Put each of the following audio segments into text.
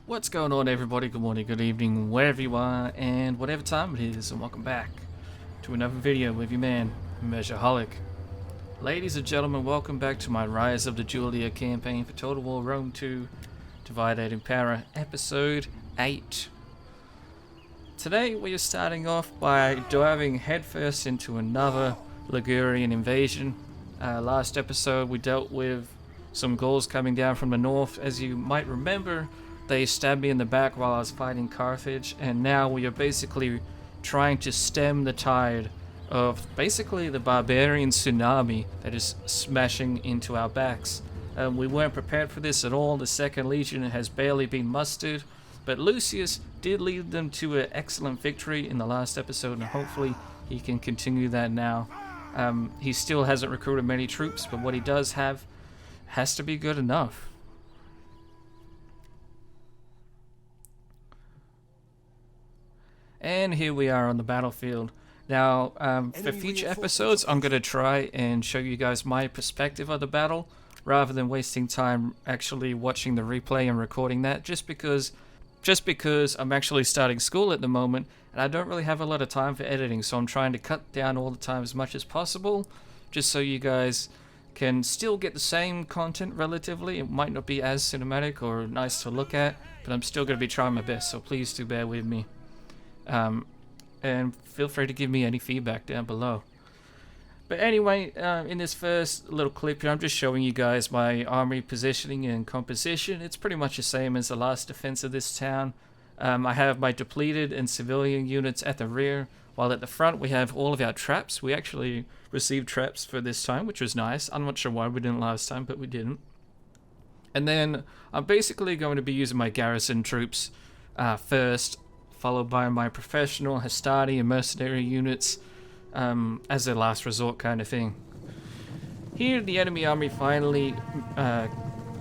What's going on, everybody? Good morning, good evening, wherever you are, and whatever time it is, and welcome back to another video with your man, Measureholic. Ladies and gentlemen, welcome back to my Rise of the Julia campaign for Total War Rome 2, Divided Impera, Episode 8. Today we are starting off by diving headfirst into another Ligurian invasion. Last episode we dealt with some Gauls coming down from the north. As you might remember, they stabbed me in the back while I was fighting Carthage, and now we are basically trying to stem the tide of basically the barbarian tsunami that is smashing into our backs. We weren't prepared for this at all. The Second Legion has barely been mustered, but Lucius did lead them to an excellent victory in the last episode, and hopefully he can continue that now. He still hasn't recruited many troops, but what he does have has to be good enough. And here we are on the battlefield. Now, for future episodes, I'm going to try and show you guys my perspective of the battle, rather than wasting time actually watching the replay and recording that, just because I'm actually starting school at the moment, and I don't really have a lot of time for editing, so I'm trying to cut down all the time as much as possible, just so you guys can still get the same content relatively. It might not be as cinematic or nice to look at, but I'm still going to be trying my best, so please do bear with me. And feel free to give me any feedback down below. But anyway, in this first little clip here, I'm just showing you guys my army positioning and composition. It's pretty much the same as the last defense of this town. I have my depleted and civilian units at the rear, while at the front we have all of our traps. We actually received traps for this time, which was nice. I'm not sure why we didn't last time, but we didn't. And then I'm basically going to be using my garrison troops first, followed by my professional, Hastati, and mercenary units as a last resort kind of thing. Here, the enemy army finally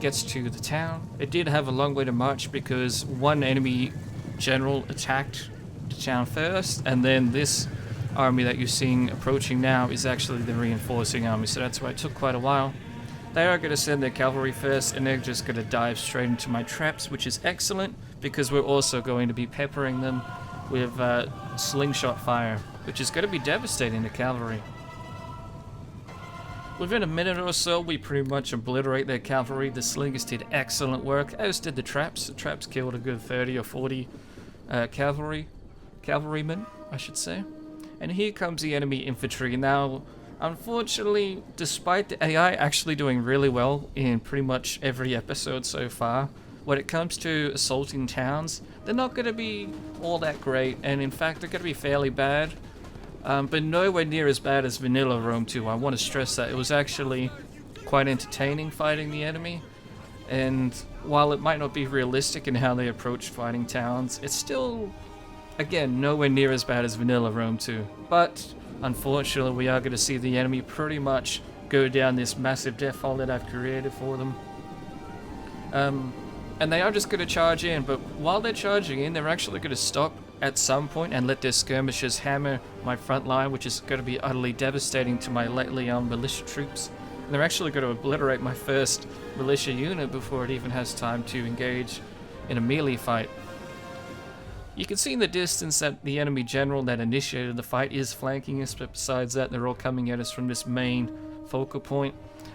gets to the town. It did have a long way to march because one enemy general attacked the town first, and then this army that you're seeing approaching now is actually the reinforcing army, so that's why it took quite a while. They are going to send their cavalry first, and they're just going to dive straight into my traps, which is excellent, because we're also going to be peppering them with slingshot fire, which is going to be devastating to cavalry. Within a minute or so, we pretty much obliterate their cavalry. The slingers did excellent work, as did the traps. The traps killed a good 30 or 40 cavalrymen, I should say. And here comes the enemy infantry. Now, unfortunately, despite the AI actually doing really well in pretty much every episode so far, when it comes to assaulting towns, they're not going to be all that great, and in fact they're going to be fairly bad, but nowhere near as bad as vanilla Rome 2. I want to stress that. It was actually quite entertaining fighting the enemy, and while it might not be realistic in how they approach fighting towns, it's still, again, nowhere near as bad as vanilla Rome 2. But unfortunately, we are going to see the enemy pretty much go down this massive death hole that I've created for them. And they are just going to charge in, but while they're charging in, they're actually going to stop at some point and let their skirmishers hammer my front line, which is going to be utterly devastating to my lightly armed militia troops. And they're actually going to obliterate my first militia unit before it even has time to engage in a melee fight. You can see in the distance that the enemy general that initiated the fight is flanking us, but besides that, they're all coming at us from this main focal point.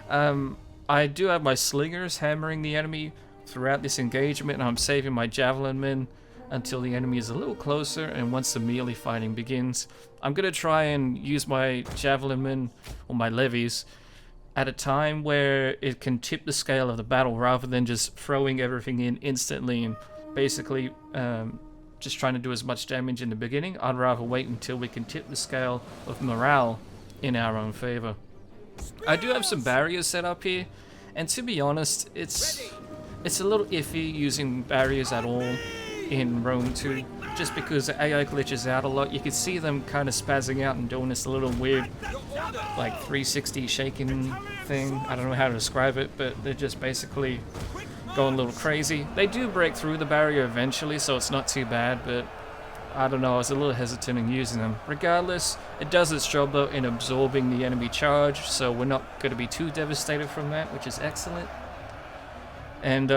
I do have my slingers hammering the enemy throughout this engagement, and I'm saving my javelin men until the enemy is a little closer, and once the melee fighting begins, I'm going to try and use my javelin men, or my levies, at a time where it can tip the scale of the battle, rather than just throwing everything in instantly and basically just trying to do as much damage in the beginning. I'd rather wait until we can tip the scale of morale in our own favor. I do have some barriers set up here, and to be honest, it's a little iffy using barriers at all in Rome 2, just because the AI glitches out a lot. You can see them kind of spazzing out and doing this little weird, like 360 shaking thing. I don't know how to describe it, but they're just basically going a little crazy. They do break through the barrier eventually, so it's not too bad, but I don't know, I was a little hesitant in using them. Regardless, it does its job though in absorbing the enemy charge, so we're not going to be too devastated from that, which is excellent. And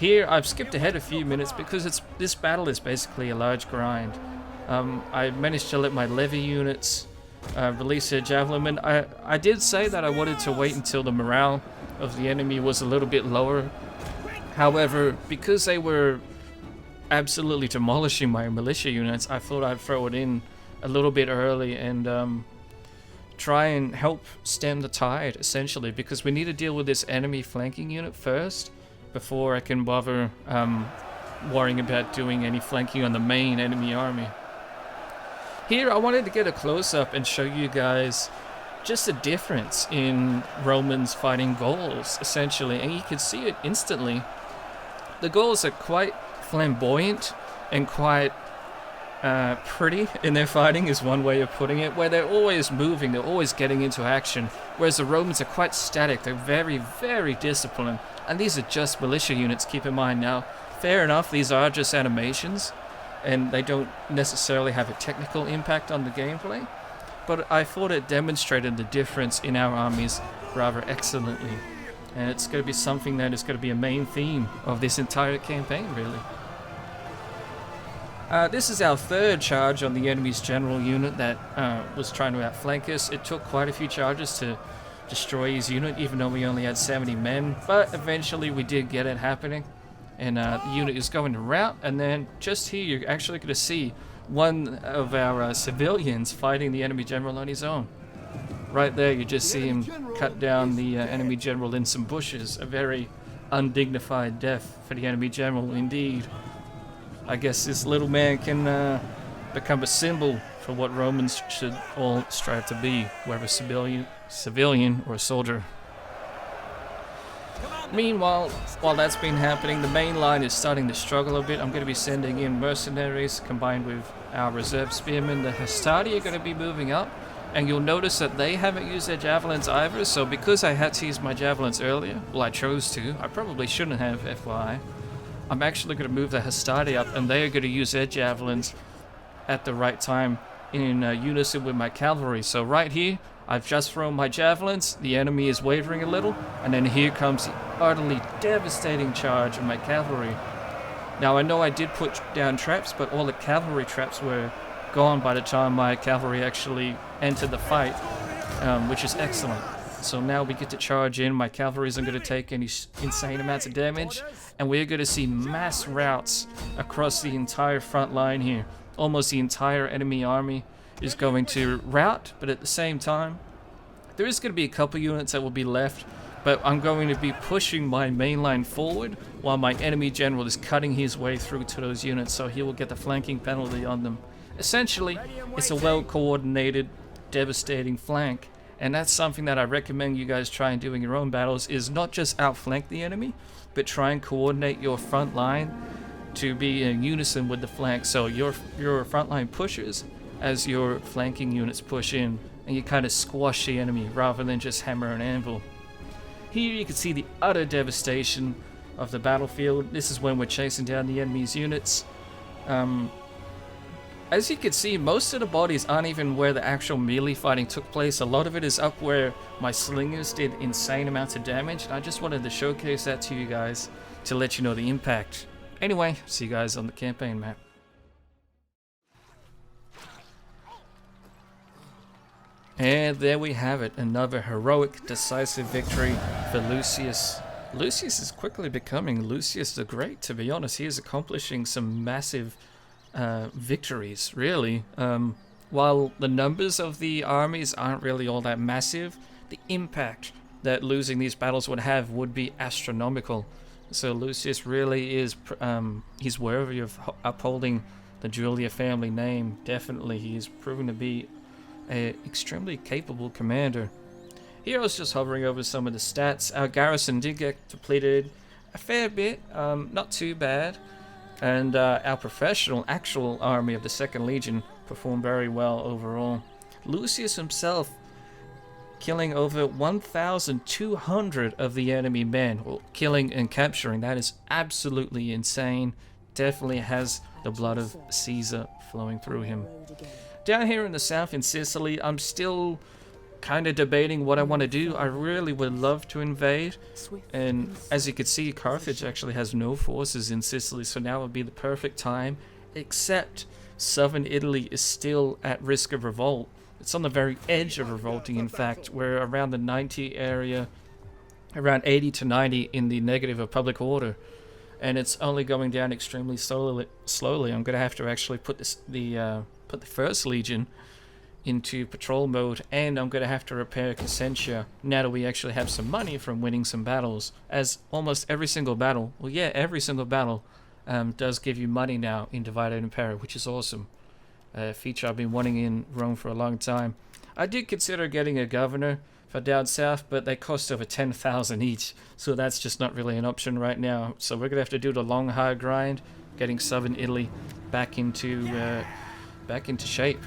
Here, I've skipped ahead a few minutes because this battle is basically a large grind. I managed to let my levy units release their javelin. I did say that I wanted to wait until the morale of the enemy was a little bit lower. However, because they were absolutely demolishing my militia units, I thought I'd throw it in a little bit early and try and help stem the tide, essentially, because we need to deal with this enemy flanking unit first before I can bother worrying about doing any flanking on the main enemy army. Here, I wanted to get a close-up and show you guys just the difference in Romans fighting Gauls, essentially, and you can see it instantly. The Gauls are quite flamboyant and quite pretty in their fighting, is one way of putting it, where they're always moving, they're always getting into action, whereas the Romans are quite static, they're very, very disciplined, and these are just militia units, keep in mind. Now, fair enough, these are just animations, and they don't necessarily have a technical impact on the gameplay, but I thought it demonstrated the difference in our armies rather excellently, and it's going to be something that is going to be a main theme of this entire campaign, really. This is our third charge on the enemy's general unit that was trying to outflank us. It took quite a few charges to destroy his unit, even though we only had 70 men, but eventually we did get it happening, and the unit is going to rout, and then just here you're actually going to see one of our civilians fighting the enemy general on his own. Right there you just see him cut down the enemy general in some bushes. A very undignified death for the enemy general indeed. I guess this little man can become a symbol for what Romans should all strive to be, whether civilian or a soldier. Meanwhile, while that's been happening, the main line is starting to struggle a bit. I'm going to be sending in mercenaries combined with our reserve spearmen. The Hastati are going to be moving up, and you'll notice that they haven't used their javelins either, so because I had to use my javelins earlier, well, I chose to, I probably shouldn't have, FYI, I'm actually going to move the Hastati up, and they are going to use their javelins at the right time in unison with my cavalry. So right here, I've just thrown my javelins, the enemy is wavering a little, and then here comes the utterly devastating charge of my cavalry. Now I know I did put down traps, but all the cavalry traps were gone by the time my cavalry actually entered the fight, which is excellent. So now we get to charge in, my cavalry isn't going to take any insane amounts of damage, and we're going to see mass routs across the entire front line here. Almost the entire enemy army is going to rout, but at the same time, there is going to be a couple units that will be left, but I'm going to be pushing my main line forward while my enemy general is cutting his way through to those units, so he will get the flanking penalty on them. Essentially, it's a well-coordinated, devastating flank, and that's something that I recommend you guys try and do in your own battles, is not just outflank the enemy, but try and coordinate your front line to be in unison with the flank. So your front line pushes as your flanking units push in, and you kind of squash the enemy rather than just hammer and anvil. Here you can see the utter devastation of the battlefield. This is when we're chasing down the enemy's units. As you can see, most of the bodies aren't even where the actual melee fighting took place. A lot of it is up where my slingers did insane amounts of damage, and I just wanted to showcase that to you guys to let you know the impact. Anyway, see you guys on the campaign map. And there we have it, another heroic, decisive victory for Lucius. Lucius is quickly becoming Lucius the Great, to be honest. He is accomplishing some massive victories, really. While the numbers of the armies aren't really all that massive, the impact that losing these battles would have would be astronomical. So Lucius really is, he's worthy of upholding the Julia family name. Definitely, he's proven to be an extremely capable commander. Here I was just hovering over some of the stats. Our garrison did get depleted a fair bit, not too bad. And our professional, actual army of the 2nd Legion performed very well overall. Lucius himself killing over 1,200 of the enemy men. Well, killing and capturing, that is absolutely insane. Definitely has the blood of Caesar flowing through him. Down here in the south in Sicily, I'm still kind of debating what I want to do. I really would love to invade, and as you can see, Carthage actually has no forces in Sicily, so now would be the perfect time, except southern Italy is still at risk of revolt. It's on the very edge of revolting, in fact. We're around the 90 area, around 80 to 90 in the negative of public order, and it's only going down extremely slowly. I'm going to have to actually put the First Legion into patrol mode, and I'm going to have to repair Crescentia now that we actually have some money from winning some battles, as almost every single battle, well yeah, every single battle does give you money now in Divided Impera, which is awesome. A feature I've been wanting in Rome for a long time. I did consider getting a governor for down south, but they cost over 10,000 each, so that's just not really an option right now. So we're going to have to do the long hard grind, getting southern Italy back into shape.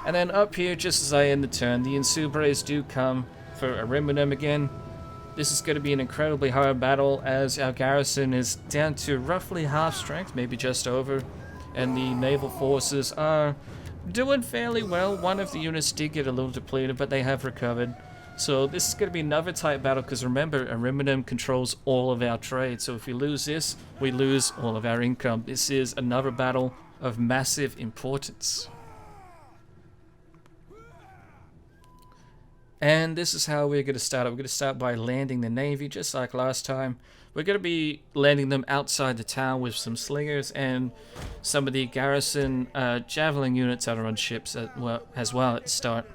And then up here, just as I end the turn, the Insubres do come for Ariminum again. This is going to be an incredibly hard battle, as our garrison is down to roughly half strength, maybe just over, and the naval forces are doing fairly well. One of the units did get a little depleted, but they have recovered. So this is going to be another tight battle, because remember, Ariminum controls all of our trade, so if we lose this, we lose all of our income. This is another battle of massive importance. And this is how we're going to start. We're going to start by landing the navy, just like last time. We're going to be landing them outside the town with some slingers and some of the garrison javelin units that are on ships as well at the start.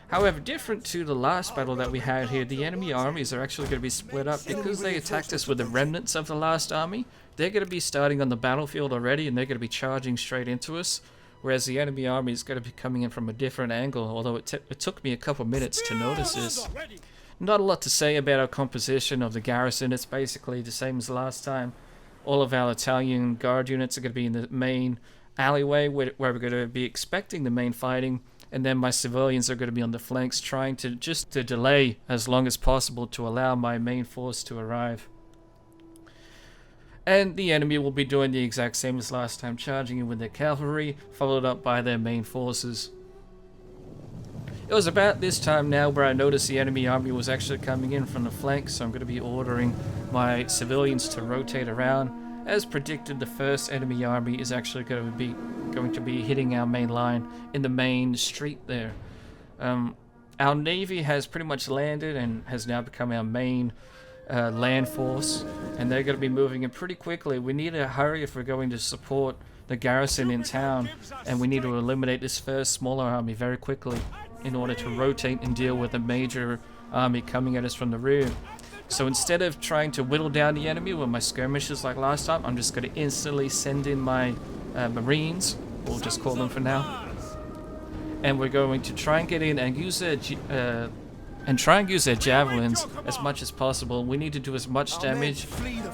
However, different to the last battle that we had here, the enemy armies are actually going to be split up because they attacked us with the remnants of the last army. They're going to be starting on the battlefield already, and they're going to be charging straight into us, whereas the enemy army is going to be coming in from a different angle, although it took me a couple minutes to notice this. Not a lot to say about our composition of the garrison. It's basically the same as last time. All of our Italian guard units are going to be in the main alleyway where we're going to be expecting the main fighting, and then my civilians are going to be on the flanks trying to delay as long as possible to allow my main force to arrive. And the enemy will be doing the exact same as last time, charging in with their cavalry, followed up by their main forces. It was about this time now where I noticed the enemy army was actually coming in from the flank, so I'm going to be ordering my civilians to rotate around. As predicted, the first enemy army is actually going to be hitting our main line in the main street there. Our navy has pretty much landed and has now become our main land force, and they're going to be moving in pretty quickly. We need to hurry if we're going to support the garrison in town, and we need to eliminate this first smaller army very quickly in order to rotate and deal with a major army coming at us from the rear. So instead of trying to whittle down the enemy with my skirmishers like last time, I'm just going to instantly send in my marines, we'll just call them for now, and we're going to try and get in and use their javelins as much as possible. We need to do as much damage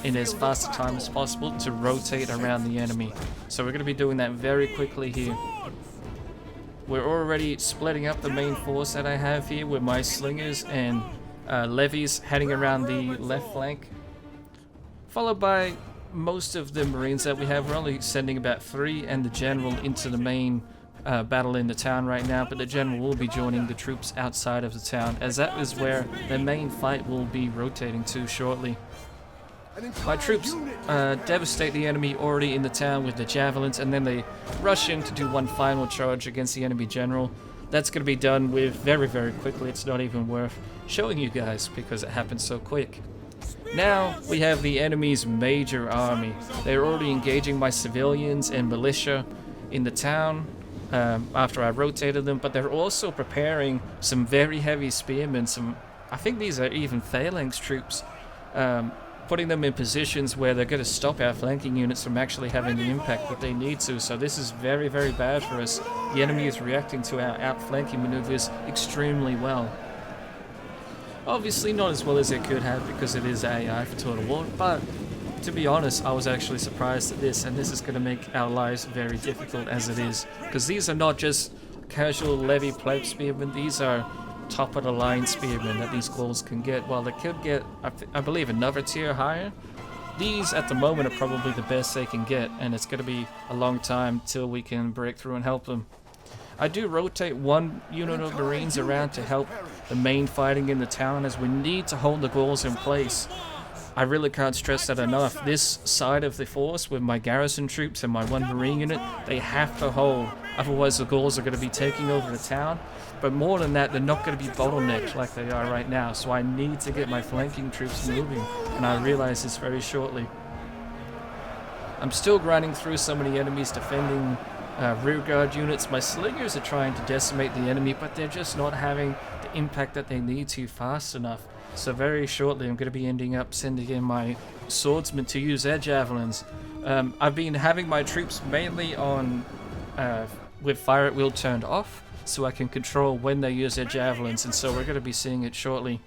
in as fast a time as possible to rotate around the enemy. So we're going to be doing that very quickly here. We're already splitting up the main force that I have here with my slingers and levies heading around the left flank, followed by most of the marines that we have. We're only sending about 3 and the general into the main battle in the town right now, but the general will be joining the troops outside of the town, as that is where the main fight will be rotating to shortly. My troops devastate the enemy already in the town with the javelins, and then they rush in to do one final charge against the enemy general. That's going to be done with very, very quickly. It's not even worth showing you guys because it happens so quick. Now we have the enemy's major army. They're already engaging my civilians and militia in the town after I rotated them, but they're also preparing some very heavy spearmen. I think these are even phalanx troops, putting them in positions where they're going to stop our flanking units from actually having the impact that they need to. So this is very, very bad for us. The enemy is reacting to our outflanking maneuvers extremely well. Obviously not as well as it could have because it is AI for Total War, but to be honest, I was actually surprised at this, and this is going to make our lives very difficult as it is, because these are not just casual levy pleb spearmen, these are top of the line spearmen that these Gauls can get. While they could get, I believe, another tier higher, these at the moment are probably the best they can get, and it's going to be a long time till we can break through and help them. I do rotate one unit of Marines around to help the main fighting in the town, as we need to hold the Gauls in place. I really can't stress that enough. This side of the force, with my garrison troops and my one Marine unit, they have to hold. Otherwise the Gauls are going to be taking over the town. But more than that, they're not going to be bottlenecked like they are right now. So I need to get my flanking troops moving. And I realize this very shortly. I'm still grinding through so many enemies defending rearguard units. My slingers are trying to decimate the enemy, but they're just not having the impact that they need to fast enough. So very shortly I'm going to be ending up sending in my swordsmen to use their javelins. I've been having my troops mainly on with fire at will turned off, so I can control when they use their javelins, and so we're going to be seeing it shortly.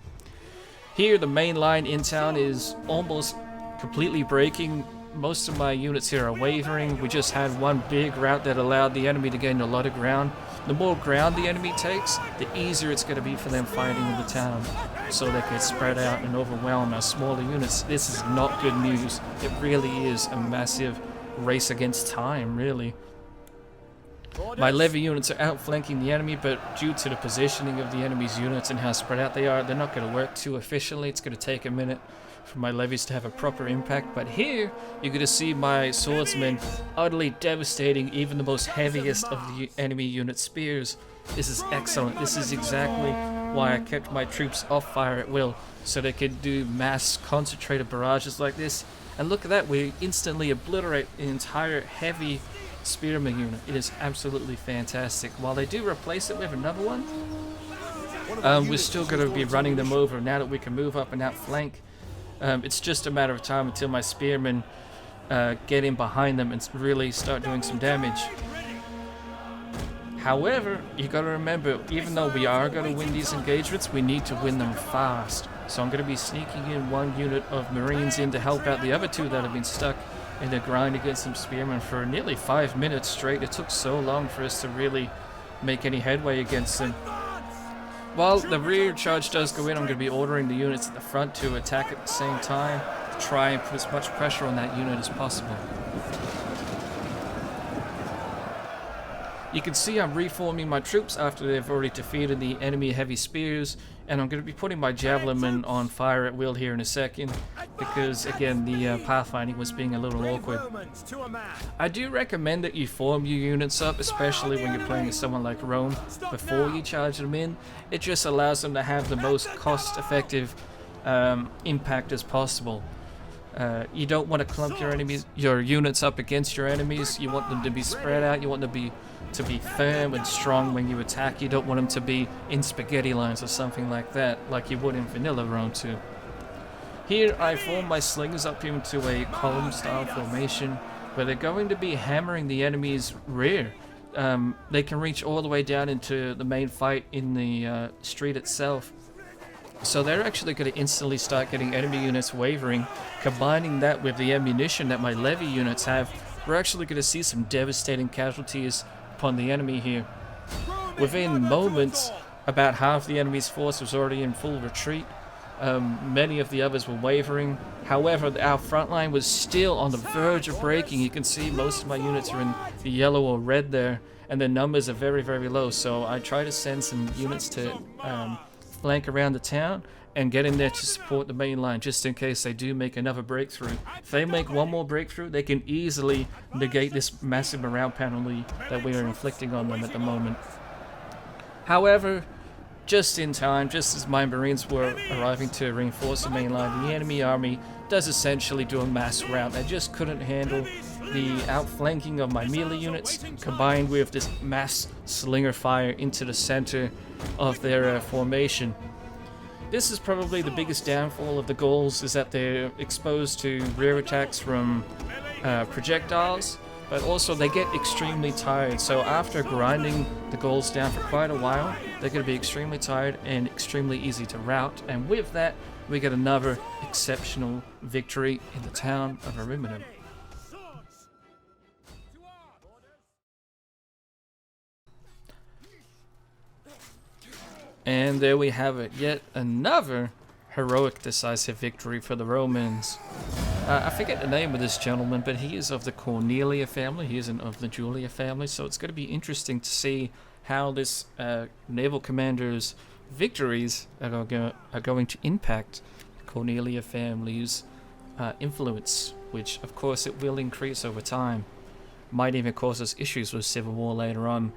Here the main line in town is almost completely breaking. Most of my units here are wavering. We just had one big rout that allowed the enemy to gain a lot of ground. The more ground the enemy takes, the easier it's going to be for them fighting in the town, so they can spread out and overwhelm our smaller units. This is not good news. It really is a massive race against time, really. My levy units are outflanking the enemy, but due to the positioning of the enemy's units and how spread out they are, they're not going to work too efficiently. It's going to take a minute for my levies to have a proper impact. But here, you're going to see my swordsmen utterly devastating even the most heaviest of the enemy unit spears. This is excellent. This is exactly why I kept my troops off fire at will, so they could do mass concentrated barrages like this. And look at that, we instantly obliterate the entire heavy spearman unit. It is absolutely fantastic. While they do replace it with another one, we're still going to be running them over now that we can move up and outflank. It's just a matter of time until my spearmen get in behind them and really start doing some damage. However, you got to remember, even though we are going to win these engagements, we need to win them fast. So I'm going to be sneaking in one unit of Marines in to help out the other two that have been stuck in the grind against some spearmen for nearly 5 minutes straight. It took so long for us to really make any headway against them. While the rear charge does go in, I'm going to be ordering the units at the front to attack at the same time, to try and put as much pressure on that unit as possible. You can see I'm reforming my troops after they've already defeated the enemy heavy spears, and I'm going to be putting my javelin on fire at will here in a second, because again the pathfinding was being a little awkward. I do recommend that you form your units up, especially when you're playing as someone like Rome, before you charge them in. It just allows them to have the most cost-effective impact as possible. You don't want to clump your units up against your enemies. You want them to be spread out. You want them to be firm and strong when you attack. You don't want them to be in spaghetti lines or something like that, like you would in vanilla Rome 2. Here I form my slingers up into a column style formation where they're going to be hammering the enemy's rear. They can reach all the way down into the main fight in the street itself. So they're actually going to instantly start getting enemy units wavering. Combining that with the ammunition that my levy units have, we're actually going to see some devastating casualties upon the enemy here. Within moments, about half the enemy's force was already in full retreat. Many of the others were wavering. However, our front line was still on the verge of breaking. You can see most of my units are in the yellow or red there, and their numbers are very, very low. So I try to send some units to flank around the town and get in there to support the main line, just in case they do make another breakthrough. If they make one more breakthrough, they can easily negate this massive morale penalty that we are inflicting on them at the moment. However, just in time, just as my Marines were arriving to reinforce the main line, the enemy army does essentially do a mass rout. They just couldn't handle the outflanking of my melee units, combined with this mass slinger fire into the center of their formation. This is probably the biggest downfall of the Gauls, is that they're exposed to rear attacks from projectiles, but also they get extremely tired. So after grinding the Gauls down for quite a while, they're going to be extremely tired and extremely easy to rout. And with that, we get another exceptional victory in the town of Ariminum. And there we have it, yet another heroic decisive victory for the Romans. I forget the name of this gentleman, but he is of the Cornelia family, he isn't of the Julia family, so it's going to be interesting to see how this naval commander's victories are going to impact Cornelia family's influence, which of course it will increase over time. Might even cause us issues with civil war later on.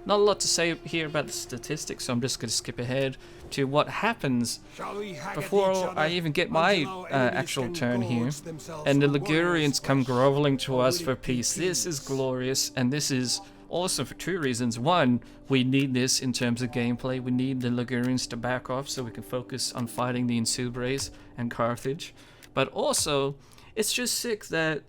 Not a lot to say here about the statistics, so I'm just going to skip ahead to what happens before I even get my actual turn here. And the Ligurians come groveling to us for peace. This is glorious, and this is awesome for two reasons. One, we need this in terms of gameplay. We need the Ligurians to back off so we can focus on fighting the Insubres and Carthage. But also, it's just sick that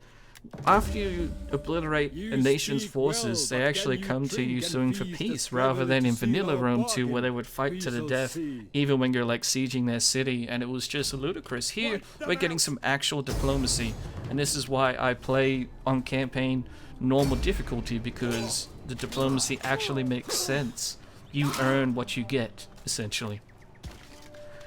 after you obliterate a nation's forces, they actually come to you suing for peace, rather than in vanilla Rome 2 where they would fight to the death even when you're like sieging their city, and it was just ludicrous. Here, we're getting some actual diplomacy, and this is why I play on campaign normal difficulty, because the diplomacy actually makes sense. You earn what you get, essentially.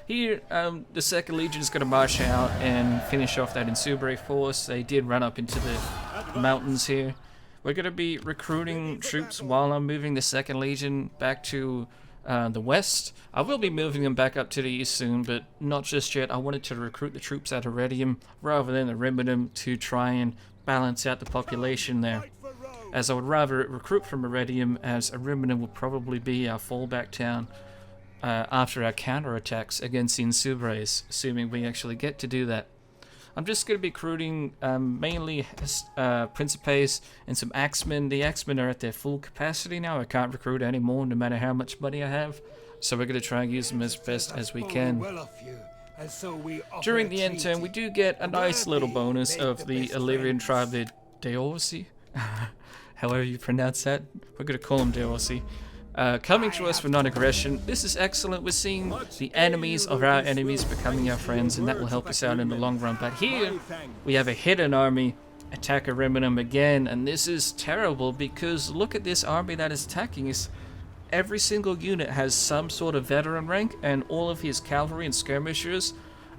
Here, the 2nd Legion is going to march out and finish off that Insubres force. They did run up into the mountains here. We're going to be recruiting troops while I'm moving the 2nd Legion back to the west. I will be moving them back up to the east soon, but not just yet. I wanted to recruit the troops at Ariminum rather than Ariminum to try and balance out the population there, as I would rather recruit from Ariminum, as Ariminum will probably be our fallback town after our counterattacks against the Insubres, assuming we actually get to do that. I'm just going to be recruiting mainly Principes and some Axemen. The Axemen are at their full capacity now. I can't recruit anymore no matter how much money I have, so we're going to try and use them as best as we can. During the end turn, we do get a nice little bonus of the Illyrian tribe, the Deorsi, however you pronounce that. We're going to call them Deorsi. Coming to us for non-aggression. This is excellent. We're seeing the enemies of our enemies becoming our friends, and that will help us out in the long run. But here, we have a hidden army attack Ariminum again, and this is terrible because look at this army that is attacking us. Every single unit has some sort of veteran rank, and all of his cavalry and skirmishers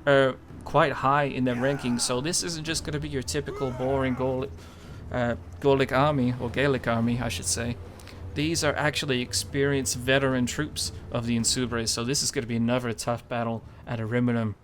are quite high in their ranking, so this isn't just going to be your typical boring Gallic army, or Gaelic army, I should say. These are actually experienced veteran troops of the Insubres, so this is going to be another tough battle at Ariminum.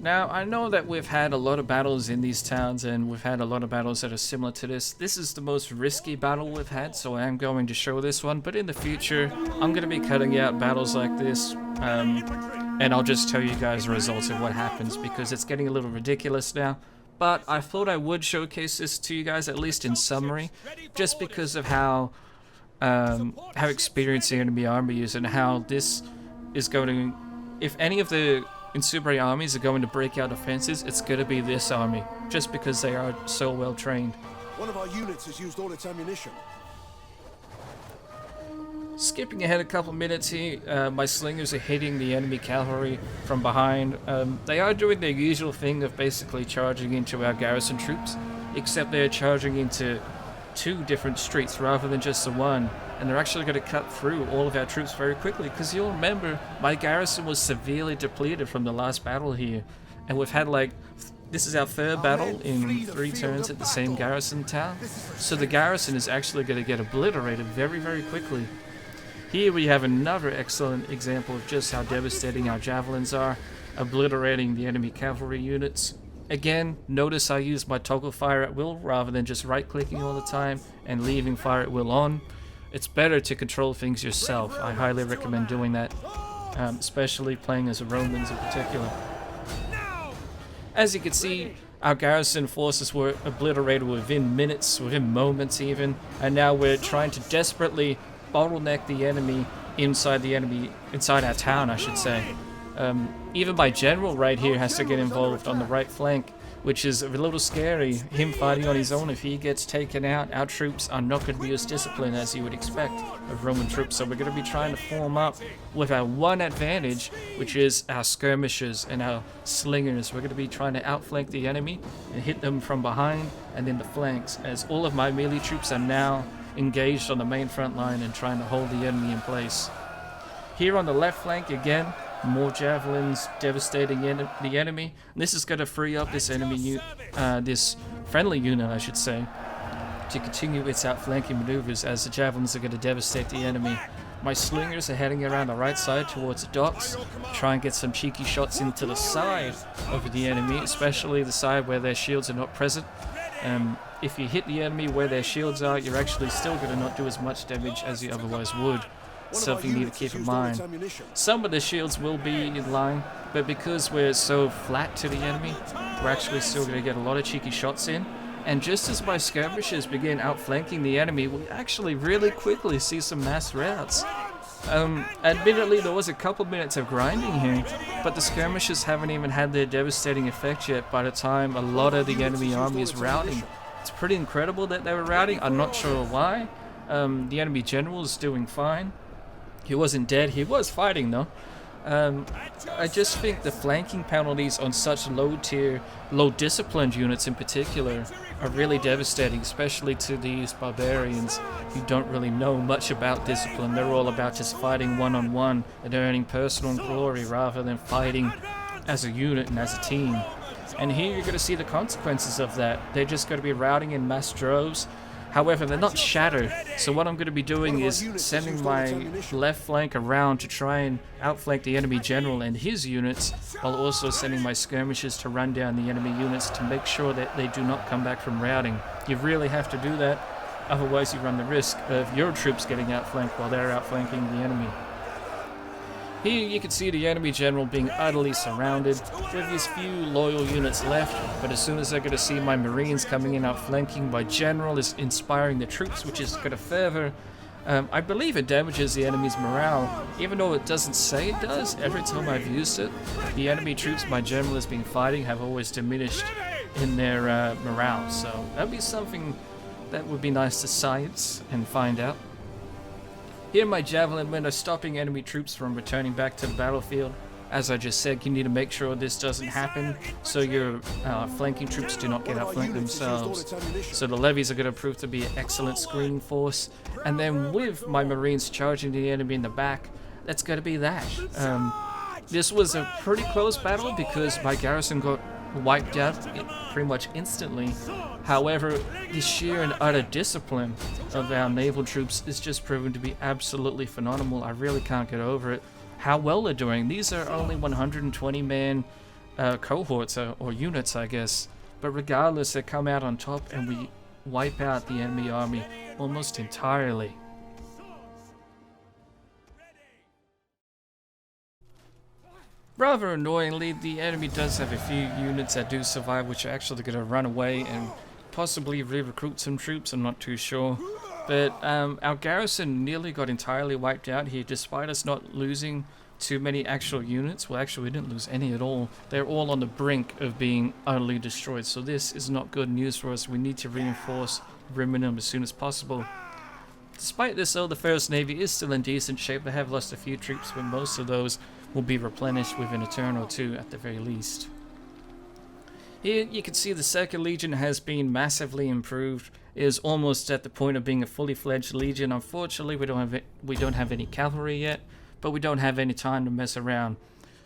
Now, I know that we've had a lot of battles in these towns, and we've had a lot of battles that are similar to this. This is the most risky battle we've had, so I am going to show this one, but in the future, I'm going to be cutting out battles like this, and I'll just tell you guys the results of what happens, because it's getting a little ridiculous now. But I thought I would showcase this to you guys, at least in summary, just because of how experienced the enemy army is, and how this is going to, if any of the Insubres armies are going to break out offenses, it's going to be this army, just because they are so well trained. One of our units has used all its ammunition. Skipping ahead a couple minutes here, my slingers are hitting the enemy cavalry from behind. They are doing their usual thing of basically charging into our garrison troops, except they're charging into 2 different streets rather than just the one, and they're actually going to cut through all of our troops very quickly, because you'll remember my garrison was severely depleted from the last battle here, and we've had this is our 3rd battle in 3 turns at the same garrison town, so the garrison is actually going to get obliterated very, very quickly. Here we have another excellent example of just how devastating our javelins are, obliterating the enemy cavalry units. Again, notice I use my toggle fire at will rather than just right-clicking all the time and leaving fire at will on. It's better to control things yourself. I highly recommend doing that, especially playing as Romans in particular. As you can see, our garrison forces were obliterated within minutes, within moments even, and now we're trying to desperately bottleneck the enemy inside our town, I should say. Even my general right here has to get involved on the right flank, which is a little scary. Him fighting on his own, if he gets taken out, our troops are not going to be as disciplined as you would expect of Roman troops. So we're going to be trying to form up with our one advantage, which is our skirmishers and our slingers. We're going to be trying to outflank the enemy and hit them from behind and then the flanks, as all of my melee troops are now engaged on the main front line and trying to hold the enemy in place. Here on the left flank again, more javelins devastating the enemy. And this is going to free up this this friendly unit, I should say, to continue its outflanking maneuvers as the javelins are going to devastate the enemy. My slingers are heading around the right side towards the docks, try and get some cheeky shots into the side of the enemy, especially the side where their shields are not present. If you hit the enemy where their shields are, you're actually still going to not do as much damage as you otherwise would. Something you need to keep in mind. Some of the shields will be in line, but because we're so flat to the enemy, we're actually still going to get a lot of cheeky shots in. And just as my skirmishers begin outflanking the enemy, we actually really quickly see some mass routes. Admittedly, there was a couple minutes of grinding here, but the skirmishers haven't even had their devastating effect yet by the time a lot of the enemy army is routing. It's pretty incredible that they were routing. I'm not sure why. The enemy general is doing fine. He wasn't dead. He was fighting though. I just think the flanking penalties on such low tier, low disciplined units in particular are really devastating, especially to these barbarians who don't really know much about discipline. They're all about just fighting one-on-one and earning personal glory rather than fighting as a unit and as a team. And here you're going to see the consequences of that. They're just going to be routing in mass droves. However, they're not shattered, so what I'm going to be doing is sending my left flank around to try and outflank the enemy general and his units, while also sending my skirmishers to run down the enemy units to make sure that they do not come back from routing. You really have to do that, otherwise you run the risk of your troops getting outflanked while they're outflanking the enemy. Here you can see the enemy general being utterly surrounded with these few loyal units left, but as soon as they're going to see my marines coming in outflanking, my general is inspiring the troops, which is going to further, I believe it damages the enemy's morale, even though it doesn't say it does. Every time I've used it, the enemy troops my general has been fighting have always diminished in their morale, so that'd be something that would be nice to science and find out. Here my javelin men are stopping enemy troops from returning back to the battlefield. As I just said, you need to make sure this doesn't happen so your flanking troops do not get outflanked themselves. So the levies are going to prove to be an excellent screening force. And then with my marines charging the enemy in the back, that's going to be that. This was a pretty close battle because my garrison got wiped out pretty much instantly. However, the sheer and utter discipline of our naval troops is just proven to be absolutely phenomenal. I really can't get over it. How well they're doing. These are only 120 man cohorts or units, I guess. But regardless, they come out on top and we wipe out the enemy army almost entirely. Rather annoyingly, the enemy does have a few units that do survive, which are actually going to run away and possibly re-recruit some troops. I'm not too sure. But our garrison nearly got entirely wiped out here, despite us not losing too many actual units. Well, actually, we didn't lose any at all. They're all on the brink of being utterly destroyed. So this is not good news for us. We need to reinforce Ariminum as soon as possible. Despite this, though, the First Navy is still in decent shape. They have lost a few troops, but most of those will be replenished within a turn or two at the very least. Here you can see the 2nd Legion has been massively improved. It is almost at the point of being a fully fledged legion. Unfortunately, we don't have any cavalry yet, but we don't have any time to mess around.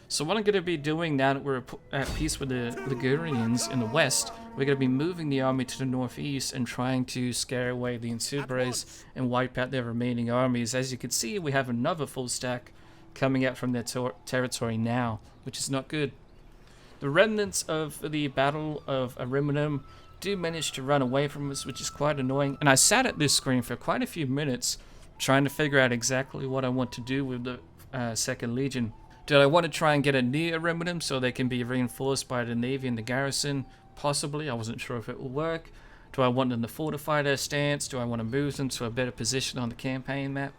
So what I'm going to be doing now that we're at peace with the Ligurians in the west, we're going to be moving the army to the northeast and trying to scare away the Insubres and wipe out their remaining armies. As you can see, we have another full stack coming out from their territory now, which is not good. The remnants of the Battle of Ariminum do manage to run away from us, which is quite annoying. And I sat at this screen for quite a few minutes trying to figure out exactly what I want to do with the 2nd Legion. Did I want to try and get it near Ariminum so they can be reinforced by the Navy and the garrison? Possibly. I wasn't sure if it will work. Do I want them to fortify their stance? Do I want to move them to a better position on the campaign map?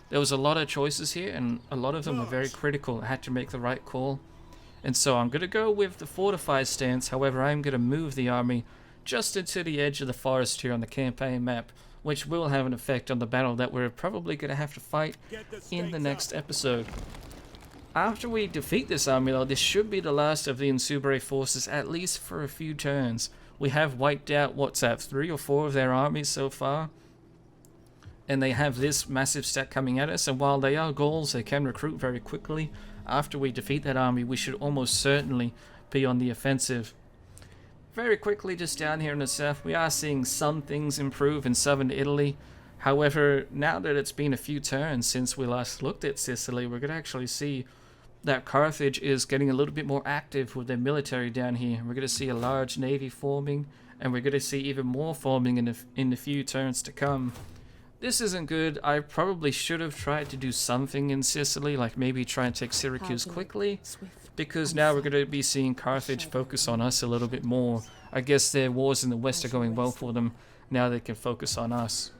There was a lot of choices here, and a lot of them were very critical. I had to make the right call. And so I'm going to go with the fortified stance. However, I'm going to move the army just into the edge of the forest here on the campaign map, which will have an effect on the battle that we're probably going to have to fight in the next episode. After we defeat this army, though, this should be the last of the Insubres forces, at least for a few turns. We have wiped out, 3 or 4 of their armies so far. And they have this massive stack coming at us, and while they are Gauls, they can recruit very quickly. after we defeat that army, we should almost certainly be on the offensive. Very quickly, just down here in the south, we are seeing some things improve in southern Italy. However, now that it's been a few turns since we last looked at Sicily, we're going to actually see that Carthage is getting a little bit more active with their military down here. We're going to see a large navy forming, and we're going to see even more forming in the few turns to come. This isn't good. I probably should have tried to do something in Sicily, like maybe try and take Syracuse quickly, because now we're going to be seeing Carthage focus on us a little bit more. I guess their wars in the west are going well for them. Now they can focus on us.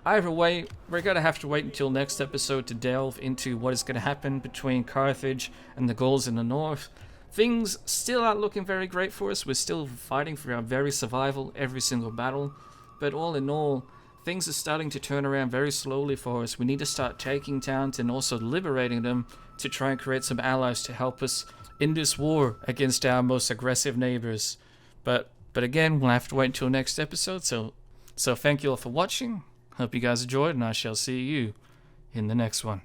Either way, we're going to have to wait until next episode to delve into what is going to happen between Carthage and the Gauls in the north. Things still aren't looking very great for us. We're still fighting for our very survival every single battle. But all in all, things are starting to turn around very slowly for us. We need to start taking towns and also liberating them to try and create some allies to help us in this war against our most aggressive neighbors. But again, we'll have to wait until next episode. So thank you all for watching. Hope you guys enjoyed, and I shall see you in the next one.